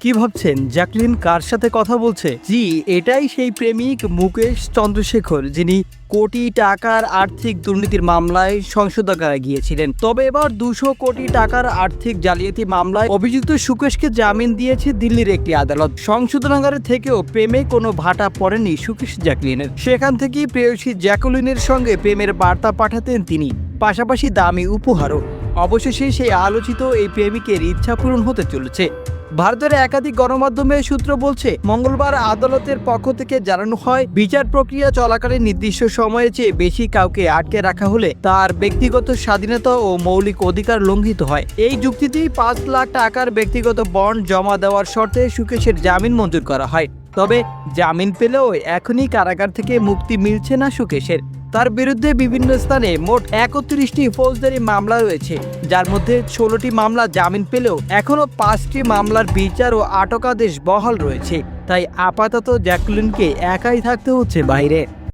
কি ভাবছেন জ্যাকলিন কার সাথে কথা বলছে? জি, এটাই সেই প্রেমিক মুকেশ চন্দ্রশেখর, যিনি কোটি টাকার আর্থিক দুর্নীতির মামলায় সংশোধনাগারে গিয়েছিলেন। তবে এবার 200 কোটি টাকার আর্থিক জালিয়াতি মামলায় অভিযুক্ত সুকেশকে জামিন দিয়েছে দিল্লির একটি আদালত। সংশোধনাগারে থেকেও প্রেমে কোনো ভাটা পড়েনি সুকেশ জ্যাকলিনের। সেখান থেকেই প্রেয়সী জ্যাকুলিনের সঙ্গে প্রেমের বার্তা পাঠাতেন তিনি, পাশাপাশি দামি উপহারও। অবশেষে সেই আলোচিত এই প্রেমিকের ইচ্ছা পূরণ হতে চলেছে। ভারতের একাধিক গণমাধ্যমে সূত্র বলছে, মঙ্গলবার আদালতের পক্ষ থেকে জানানো হয়, বিচার প্রক্রিয়া চলাকালীন নির্দিষ্ট সময়ের চেয়ে বেশি কাউকে আটকে রাখা হলে তার ব্যক্তিগত স্বাধীনতা ও মৌলিক অধিকার লঙ্ঘিত হয়। এই যুক্তিতেই 5 লাখ টাকার ব্যক্তিগত বন্ড জমা দেওয়ার শর্তে সুকেশের জামিন মঞ্জুর করা হয়। তবে জামিন পেলেও এখনই কারাগার থেকে মুক্তি মিলছে না সুকেশের। তার বিরুদ্ধে বিভিন্ন স্থানে মোট 31টি ফৌজদারি মামলা রয়েছে, যার মধ্যে 16টি মামলা জামিন পেলেও এখনও 5টি মামলার বিচার ও আটক আদেশ বহাল রয়েছে। তাই আপাতত জ্যাকুলিনকে একাই থাকতে হচ্ছে বাইরে।